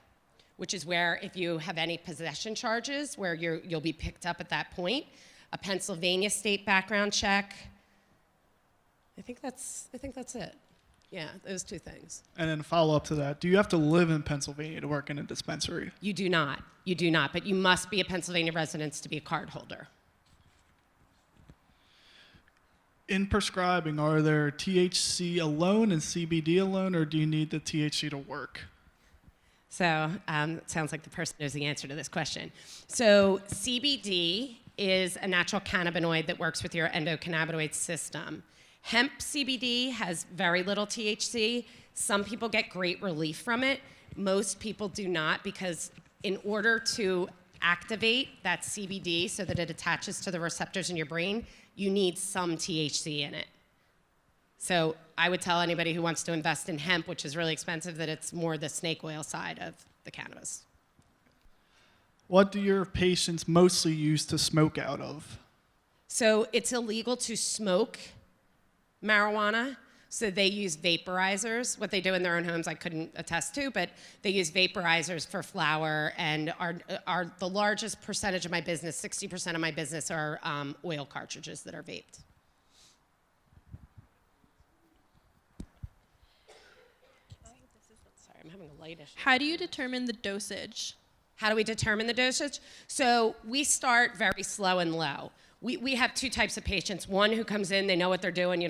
which is where if you have any possession charges, where you'll be picked up at that point. A Pennsylvania state background check. I think that's it. Yeah, those two things. And then follow up to that, do you have to live in Pennsylvania to work in a dispensary? You do not, but you must be a Pennsylvania resident to be a card holder. In prescribing, are there THC alone and CBD alone, or do you need the THC to work? So it sounds like the person knows the answer to this question. So CBD is a natural cannabinoid that works with your endocannabinoid system. Hemp CBD has very little THC. Some people get great relief from it. Most people do not, because in order to activate that CBD so that it attaches to the receptors in your brain, you need some THC in it. So I would tell anybody who wants to invest in hemp, which is really expensive, that it's more the snake oil side of the cannabis. What do your patients mostly use to smoke out of? So it's illegal to smoke marijuana, so they use vaporizers. What they do in their own homes I couldn't attest to, but they use vaporizers for flower, and are the largest percentage of my business, 60% of my business are oil cartridges that are vaped. Sorry, I'm having a light issue. How do you determine the dosage? How do we determine the dosage? So we start very slow and low. We have two types of patients. One who comes in, they know what they're doing,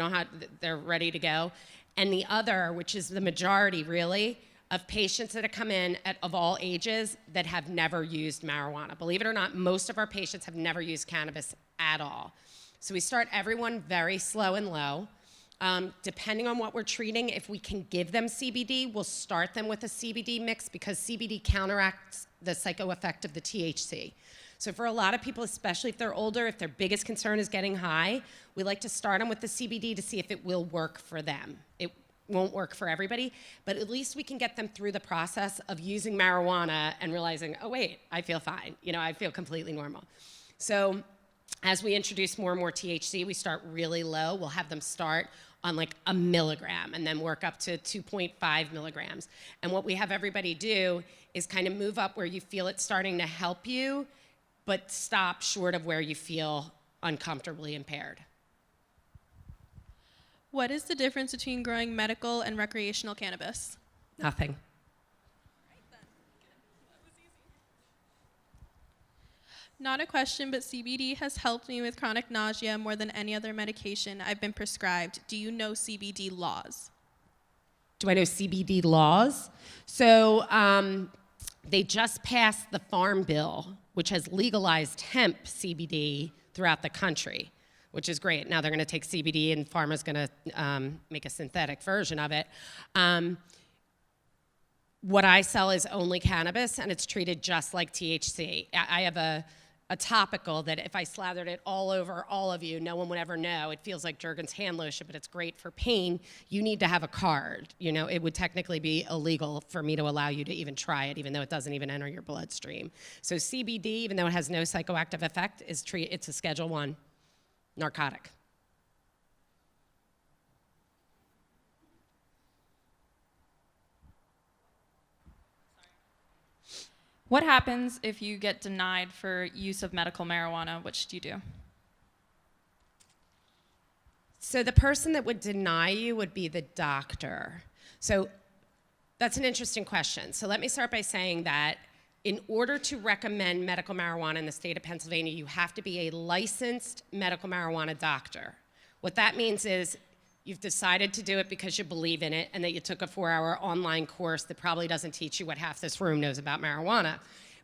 they're ready to go. And the other, which is the majority really, of patients that have come in of all ages that have never used marijuana. Believe it or not, most of our patients have never used cannabis at all. So we start everyone very slow and low. Depending on what we're treating, if we can give them CBD, we'll start them with a CBD mix, because CBD counteracts the psychoeffect of the THC. So for a lot of people, especially if they're older, if their biggest concern is getting high, we like to start them with the CBD to see if it will work for them. It won't work for everybody, but at least we can get them through the process of using marijuana and realizing, oh wait, I feel fine. I feel completely normal. So as we introduce more and more THC, we start really low. We'll have them start on like 1 milligram and then work up to 2.5 milligrams. And what we have everybody do is kind of move up where you feel it's starting to help you, but stop short of where you feel uncomfortably impaired. What is the difference between growing medical and recreational cannabis? Nothing. Not a question, but CBD has helped me with chronic nausea more than any other medication I've been prescribed. Do you know CBD laws? Do I know CBD laws? So they just passed the Farm Bill, which has legalized hemp CBD throughout the country, which is great. Now they're going to take CBD and pharma's going to make a synthetic version of it. What I sell is only cannabis, and it's treated just like THC. I have a topical that if I slathered it all over all of you, no one would ever know. It feels like Jergens hand lotion, but it's great for pain. You need to have a card. It would technically be illegal for me to allow you to even try it, even though it doesn't even enter your bloodstream. So CBD, even though it has no psychoactive effect, it's a Schedule I narcotic. What happens if you get denied for use of medical marijuana? What should you do? So the person that would deny you would be the doctor. So that's an interesting question. So let me start by saying that in order to recommend medical marijuana in the state of Pennsylvania, you have to be a licensed medical marijuana doctor. What that means is you've decided to do it because you believe in it, and that you took a 4-hour online course that probably doesn't teach you what half this room knows about marijuana.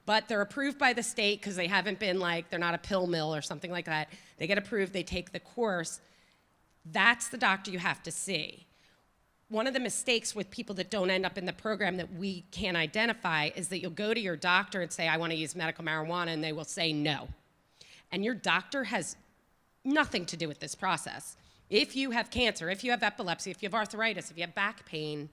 But they're approved by the state because they haven't been they're not a pill mill or something like that. They get approved, they take the course. That's the doctor you have to see. One of the mistakes with people that don't end up in the program that we can't identify is that you'll go to your doctor and say, I want to use medical marijuana, and they will say no. and your doctor has nothing to do with this process. If you have cancer, if you have epilepsy, if you have arthritis, if you have back pain,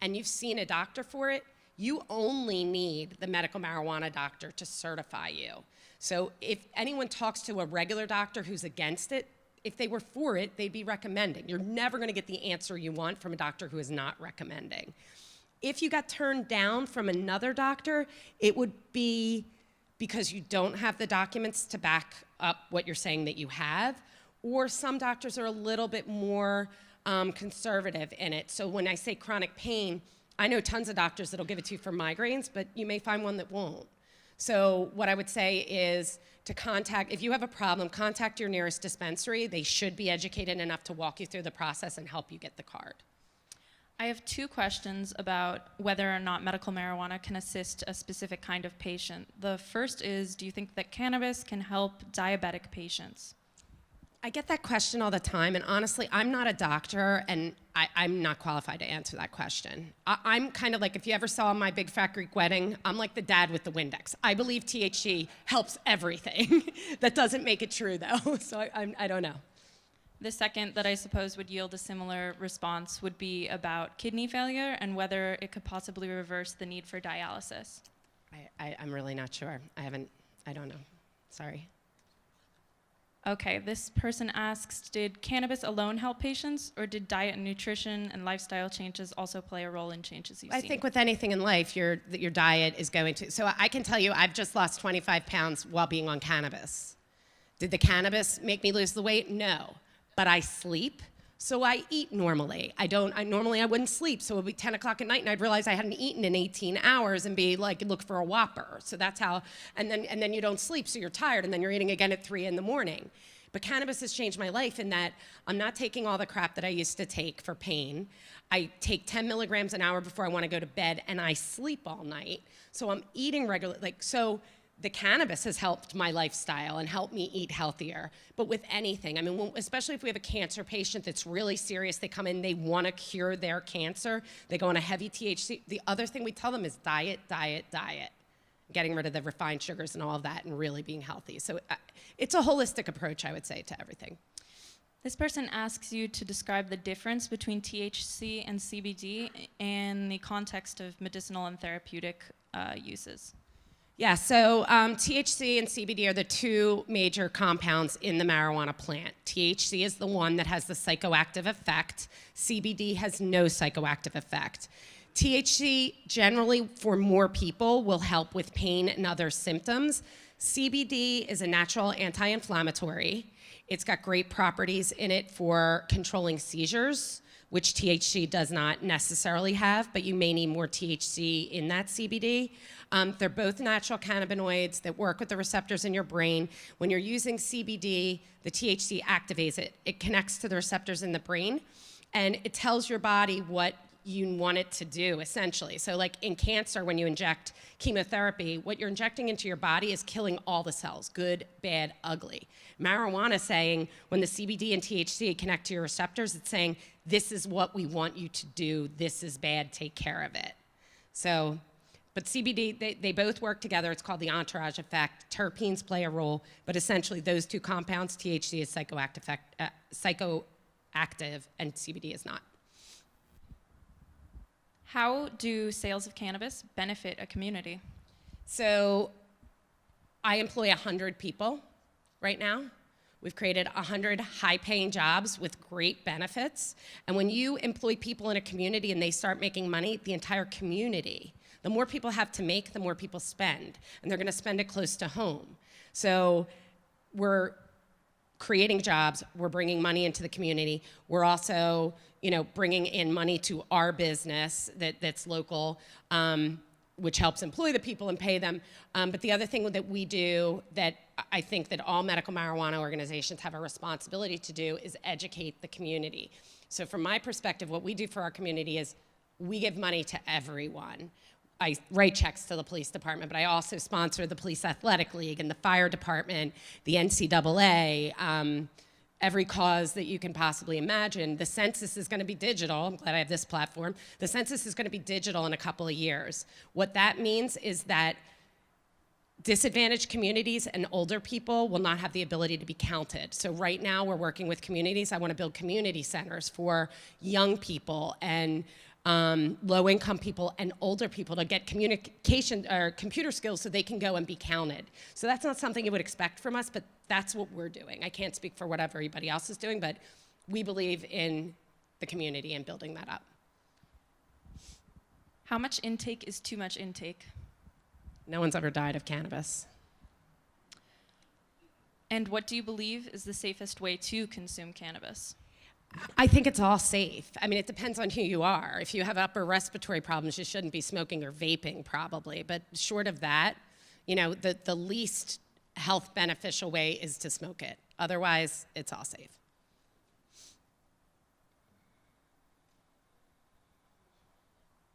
and you've seen a doctor for it, you only need the medical marijuana doctor to certify you. So if anyone talks to a regular doctor who's against it, if they were for it, they'd be recommending. You're never gonna get the answer you want from a doctor who is not recommending. If you got turned down from another doctor, it would be because you don't have the documents to back up what you're saying that you have, or some doctors are a little bit more conservative in it. So when I say chronic pain, I know tons of doctors that'll give it to you for migraines, but you may find one that won't. So what I would say is to contact, if you have a problem, contact your nearest dispensary. They should be educated enough to walk you through the process and help you get the card. I have 2 questions about whether or not medical marijuana can assist a specific kind of patient. The first is, do you think that cannabis can help diabetic patients? I get that question all the time, and honestly, I'm not a doctor, and I'm not qualified to answer that question. I'm kind of like, if you ever saw my Big Fat Greek Wedding, I'm like the dad with the Windex. I believe THC helps everything. That doesn't make it true, though, so I don't know. The second that I suppose would yield a similar response would be about kidney failure and whether it could possibly reverse the need for dialysis. I'm really not sure. I don't know. Sorry. Okay, this person asks, did cannabis alone help patients, or did diet and nutrition and lifestyle changes also play a role in changes you've seen? I think with anything in life, your diet is going to. So I can tell you, I've just lost 25 pounds while being on cannabis. Did the cannabis make me lose the weight? No. But I sleep, so I eat normally. Normally I wouldn't sleep, so it would be 10 o'clock at night, and I'd realize I hadn't eaten in 18 hours and be like, look for a Whopper. So that's how, and then you don't sleep, so you're tired, and then you're eating again at 3 in the morning. But cannabis has changed my life in that I'm not taking all the crap that I used to take for pain. I take 10 milligrams an hour before I want to go to bed, and I sleep all night. So I'm eating regularly, so the cannabis has helped my lifestyle and helped me eat healthier. But with anything, I mean, especially if we have a cancer patient that's really serious, they come in, they want to cure their cancer, they go on a heavy THC. The other thing we tell them is diet, diet, diet. Getting rid of the refined sugars and all of that and really being healthy. So it's a holistic approach, I would say, to everything. This person asks you to describe the difference between THC and CBD in the context of medicinal and therapeutic uses. Yeah, so THC and CBD are the 2 major compounds in the marijuana plant. THC is the one that has the psychoactive effect. CBD has no psychoactive effect. THC generally, for more people, will help with pain and other symptoms. CBD is a natural anti-inflammatory. It's got great properties in it for controlling seizures, which THC does not necessarily have, but you may need more THC in that CBD. They're both natural cannabinoids that work with the receptors in your brain. When you're using CBD, the THC activates it. It connects to the receptors in the brain, and it tells your body what you want it to do, essentially. So like in cancer, when you inject chemotherapy, what you're injecting into your body is killing all the cells, good, bad, ugly. Marijuana saying, when the CBD and THC connect to your receptors, it's saying, this is what we want you to do, this is bad, take care of it. So, but CBD, they both work together. It's called the entourage effect. Terpenes play a role, but essentially those 2 compounds, THC is psychoactive and CBD is not. How do sales of cannabis benefit a community? So I employ 100 people right now. We've created 100 high-paying jobs with great benefits. And when you employ people in a community and they start making money, the entire community, the more people have to make, the more people spend. And they're gonna spend it close to home. So we're creating jobs, we're bringing money into the community. We're also, bringing in money to our business that's local, which helps employ the people and pay them. But the other thing that we do that I think that all medical marijuana organizations have a responsibility to do is educate the community. So from my perspective, what we do for our community is we give money to everyone. I write checks to the police department, but I also sponsor the Police Athletic League and the fire department, the NCAA, every cause that you can possibly imagine. The census is going to be digital. I'm glad I have this platform. The census is going to be digital in a couple of years. What that means is that Disadvantaged communities and older people will not have the ability to be counted. So right now we're working with communities. I want to build community centers for young people and low-income people and older people to get communication or computer skills so they can go and be counted. So that's not something you would expect from us, but that's what we're doing. I can't speak for what everybody else is doing, but we believe in the community and building that up. How much intake is too much intake? No one's ever died of cannabis. And what do you believe is the safest way to consume cannabis? I think it's all safe. I mean, it depends on who you are. If you have upper respiratory problems, you shouldn't be smoking or vaping probably. But short of that, you know, the least health beneficial way is to smoke it. Otherwise, it's all safe.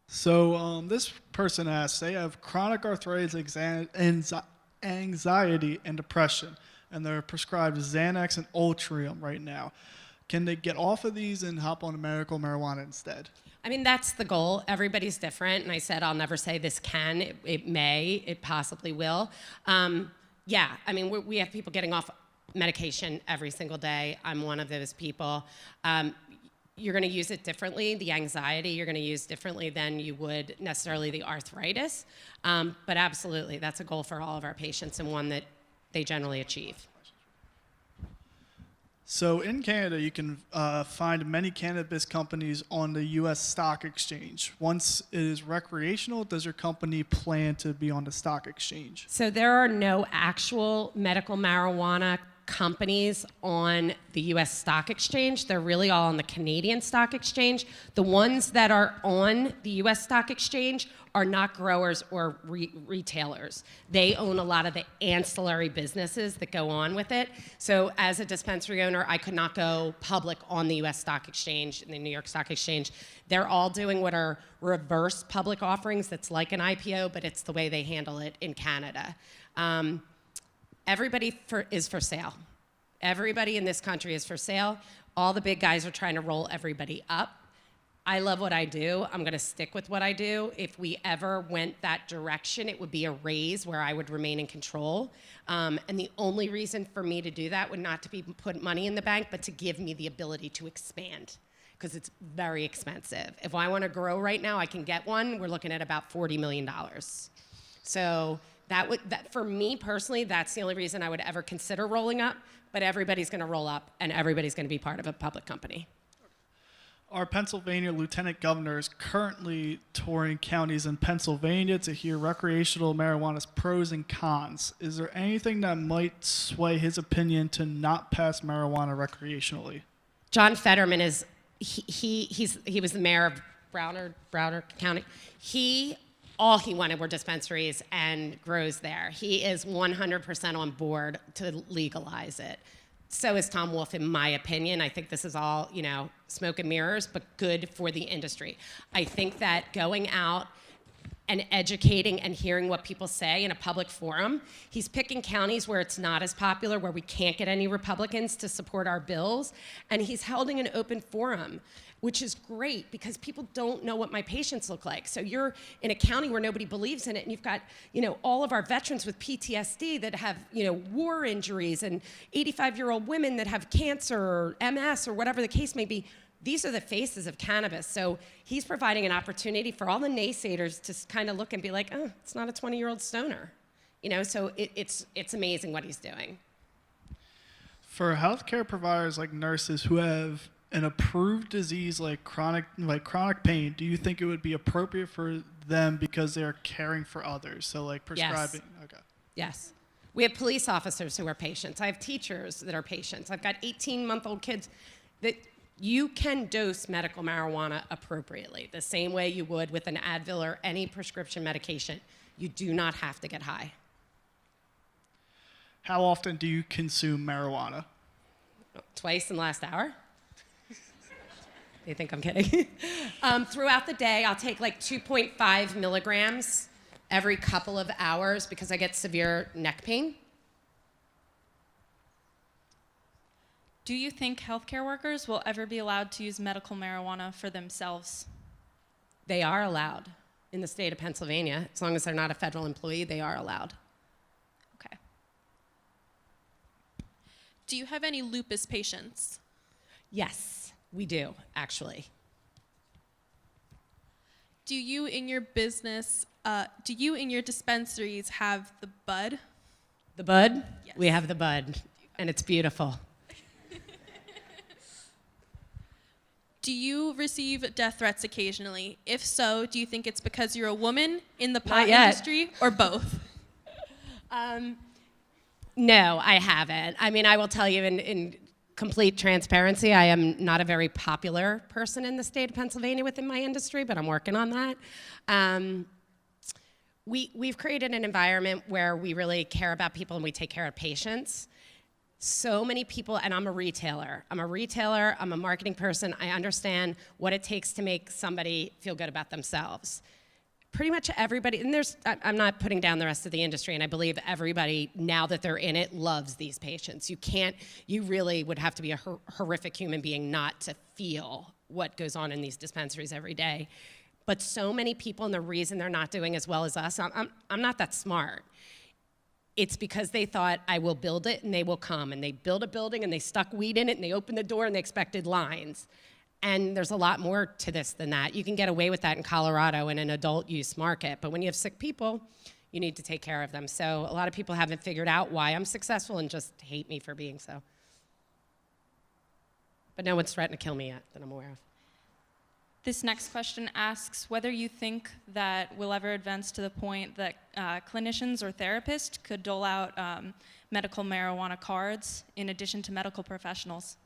So this person asks, they have chronic arthritis, anxiety, and depression, and they're prescribed Xanax and Ultrium right now. Can they get off of these and hop on medical marijuana instead? I mean, that's the goal. Everybody's different. And I said, I'll never say this can. It may. It possibly will. Yeah, I mean, we have people getting off medication every single day. I'm one of those people. You're going to use it differently. The anxiety you're going to use differently than you would necessarily the arthritis. But absolutely, that's a goal for all of our patients and one that they generally achieve. So in Canada, you can find many cannabis companies on the U.S. stock exchange. Once it is recreational, does your company plan to be on the stock exchange? So there are no actual medical marijuana companies on the U.S. stock exchange. They're really all on the Canadian stock exchange. The ones that are on the U.S. stock exchange are not growers or retailers. They own a lot of the ancillary businesses that go on with it. So as a dispensary owner, I could not go public on the U.S. stock exchange, the New York Stock Exchange. They're all doing what are reverse public offerings. That's like an IPO, but it's the way they handle it in Canada. Everybody is for sale. Everybody in this country is for sale. All the big guys are trying to roll everybody up. I love what I do. I'm going to stick with what I do. If we ever went that direction, it would be a raise where I would remain in control. And the only reason for me to do that would not to be put money in the bank, but to give me the ability to expand, because it's very expensive. If I want to grow right now, I can get one. We're looking at about $40 million. So that for me personally, that's the only reason I would ever consider rolling up. But everybody's going to roll up, and everybody's going to be part of a public company. Our Pennsylvania Lieutenant Governor is currently touring counties in Pennsylvania to hear recreational marijuana's pros and cons. Is there anything that might sway his opinion to not pass marijuana recreationally? John Fetterman is he was the mayor of Broward County. All he wanted were dispensaries and grows there. He is 100% on board to legalize it. So is Tom Wolf, in my opinion. I think this is all, you know, smoke and mirrors, but good for the industry. I think that going out and educating and hearing what people say in a public forum, he's picking counties where it's not as popular, where we can't get any Republicans to support our bills, and he's holding an open forum, which is great because people don't know what my patients look like. So you're in a county where nobody believes in it, and you've got, you know, all of our veterans with PTSD that have, you know, war injuries, and 85-year-old women that have cancer or MS or whatever the case may be. These are the faces of cannabis. So he's providing an opportunity for all the naysayers to kind of look and be like, oh, it's not a 20-year-old stoner. You know, so it's amazing what he's doing. For healthcare providers like nurses who have an approved disease like chronic pain, do you think it would be appropriate for them because they're caring for others? So like prescribing. Yes. Okay. Yes. We have police officers who are patients. I have teachers that are patients. I've got 18-month-old kids that you can dose medical marijuana appropriately, the same way you would with an Advil or any prescription medication. You do not have to get high. How often do you consume marijuana? Twice in the last hour. They think I'm kidding. Throughout the day, I'll take like 2.5 milligrams every couple of hours because I get severe neck pain. Do you think healthcare workers will ever be allowed to use medical marijuana for themselves? They are allowed in the state of Pennsylvania. As long as they're not a federal employee, they are allowed. Do you have any lupus patients? Yes, we do, actually. Do you in your business, do you in your dispensaries have the bud? The bud? Yes. We have the bud, and it's beautiful. Do you receive death threats occasionally? If so, do you think it's because you're a woman in the pot Not yet. industry or both? No, I haven't. I mean, I will tell you in complete transparency, I am not a very popular person in the state of Pennsylvania within my industry, but I'm working on that. We've created an environment where we really care about people and we take care of patients. So many people, and I'm a retailer, I'm a marketing person, I understand what it takes to make somebody feel good about themselves. Pretty much everybody, and I'm not putting down the rest of the industry, and I believe everybody, now that they're in it, loves these patients. You really would have to be a horrific human being not to feel what goes on in these dispensaries every day. But so many people, and the reason they're not doing as well as us, I'm not that smart. It's because they thought, I will build it and they will come. And they built a building and they stuck weed in it and they opened the door and they expected lines. And there's a lot more to this than that. You can get away with that in Colorado in an adult use market. But when you have sick people, you need to take care of them. So a lot of people haven't figured out why I'm successful and just hate me for being so. But no one's threatened to kill me yet that I'm aware of. This next question asks whether you think that we'll ever advance to the point that clinicians or therapists could dole out medical marijuana cards in addition to medical professionals.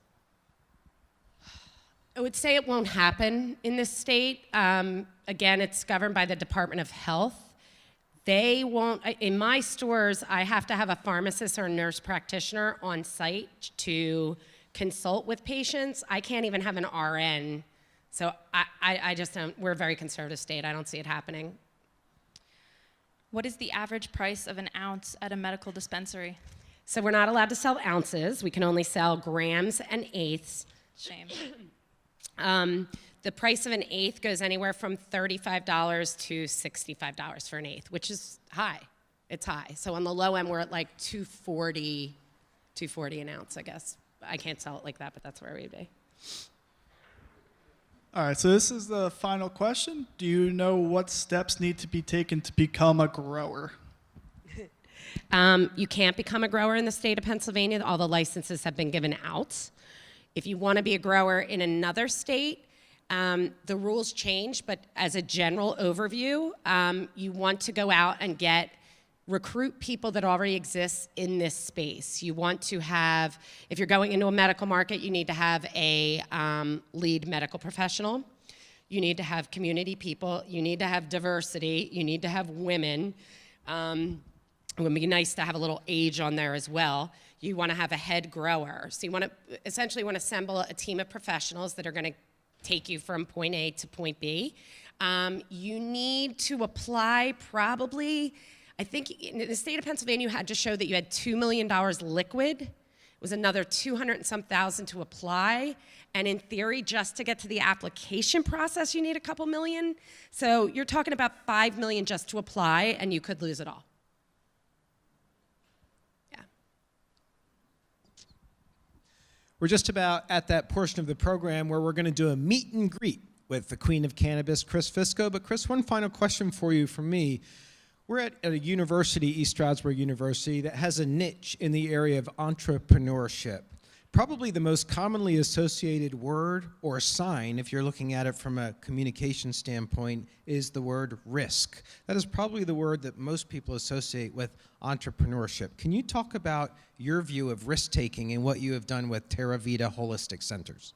I would say it won't happen in this state. Again, it's governed by the Department of Health. They won't, in my stores, I have to have a pharmacist or a nurse practitioner on site to consult with patients. I can't even have an RN. So I just don't, we're a very conservative state. I don't see it happening. What is the average price of an ounce at a medical dispensary? So we're not allowed to sell ounces. We can only sell grams and eighths. Shame. The price of an eighth goes anywhere from $35 to $65 for an eighth, which is high. It's high. So on the low end, we're at like $2.40 an ounce, I guess. I can't sell it like that, but that's where we'd be. All right, so this is the final question. Do you know what steps need to be taken to become a grower? You can't become a grower in the state of Pennsylvania. All the licenses have been given out. If you want to be a grower in another state, the rules change, but as a general overview, you want to go out and recruit people that already exist in this space. You want to have, if you're going into a medical market, you need to have a lead medical professional. You need to have community people. You need to have diversity. You need to have women. It would be nice to have a little age on there as well. You want to have a head grower. So you want to essentially assemble a team of professionals that are going to take you from point A to point B. You need to apply probably, I think in the state of Pennsylvania, you had to show that you had $2 million liquid. It was another 200 and some thousand to apply. And in theory, just to get to the application process, you need a couple million. So you're talking about $5 million just to apply, and you could lose it all. Yeah. We're just about at that portion of the program where we're going to do a meet and greet with the Queen of Cannabis, Chris Visco. But Chris, one final question for you from me. We're at a university, East Stroudsburg University, that has a niche in the area of entrepreneurship. Probably the most commonly associated word or sign, if you're looking at it from a communication standpoint, is the word risk. That is probably the word that most people associate with entrepreneurship. Can you talk about your view of risk-taking and what you have done with Terra Vita Holistic Centers?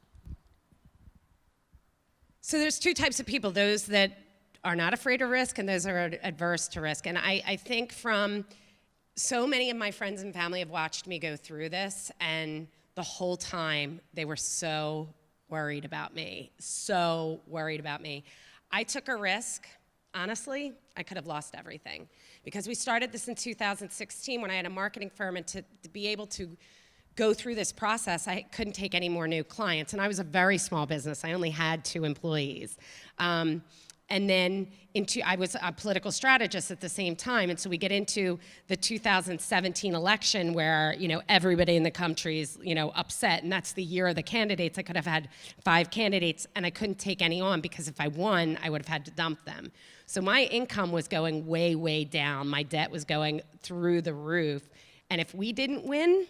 So there's two types of people, those that are not afraid of risk and those are adverse to risk. And I think from so many of my friends and family have watched me go through this, and the whole time they were so worried about me, so worried about me. I took a risk. Honestly, I could have lost everything because we started this in 2016 when I had a marketing firm, and to be able to go through this process, I couldn't take any more new clients. And I was a very small business. I only had 2 employees. And then I was a political strategist at the same time. And so we get into the 2017 election where, everybody in the country is, upset. And that's the year of the candidates. I could have had 5 candidates and I couldn't take any on because if I won, I would have had to dump them. So my income was going way, way down. My debt was going through the roof. And if we didn't win,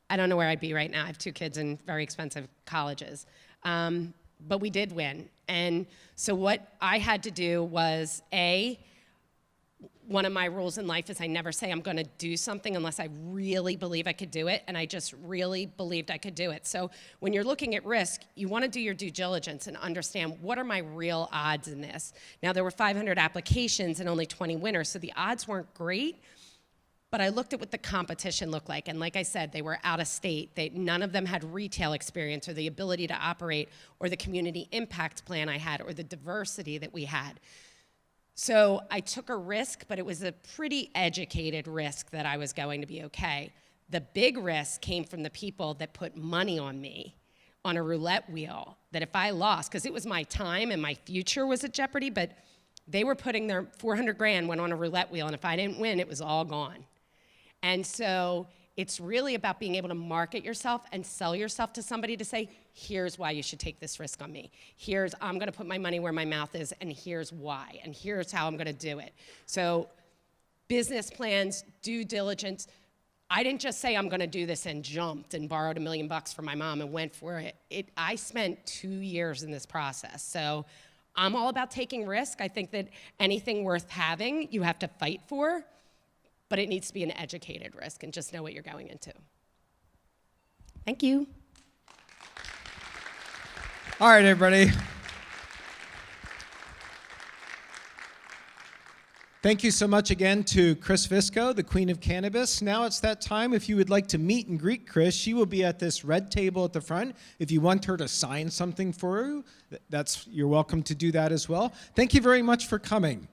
I don't know where I'd be right now. I have 2 kids in very expensive colleges. But we did win. And so what I had to do was, one of my rules in life is I never say I'm going to do something unless I really believe I could do it, and I just really believed I could do it. So when you're looking at risk, you want to do your due diligence and understand what are my real odds in this. Now, there were 500 applications and only 20 winners, so the odds weren't great. But I looked at what the competition looked like, and like I said, they were out of state. None of them had retail experience or the ability to operate or the community impact plan I had or the diversity that we had. So I took a risk, but it was a pretty educated risk that I was going to be okay. The big risk came from the people that put money on me on a roulette wheel, that if I lost, because it was my time and my future was at jeopardy, but they were putting their 400 grand went on a roulette wheel, and if I didn't win, it was all gone. And so it's really about being able to market yourself and sell yourself to somebody to say, here's why you should take this risk on me. I'm gonna put my money where my mouth is, and here's why, and here's how I'm gonna do it. So business plans, due diligence. I didn't just say I'm gonna do this and jumped and borrowed $1 million from my mom and went for it. I spent 2 years in this process. So I'm all about taking risk. I think that anything worth having, you have to fight for. But it needs to be an educated risk and just know what you're going into. Thank you. All right, everybody. Thank you so much again to Chris Visco, the Queen of Cannabis. Now it's that time. If you would like to meet and greet Chris, she will be at this red table at the front. If you want her to sign something for you, you're welcome to do that as well. Thank you very much for coming.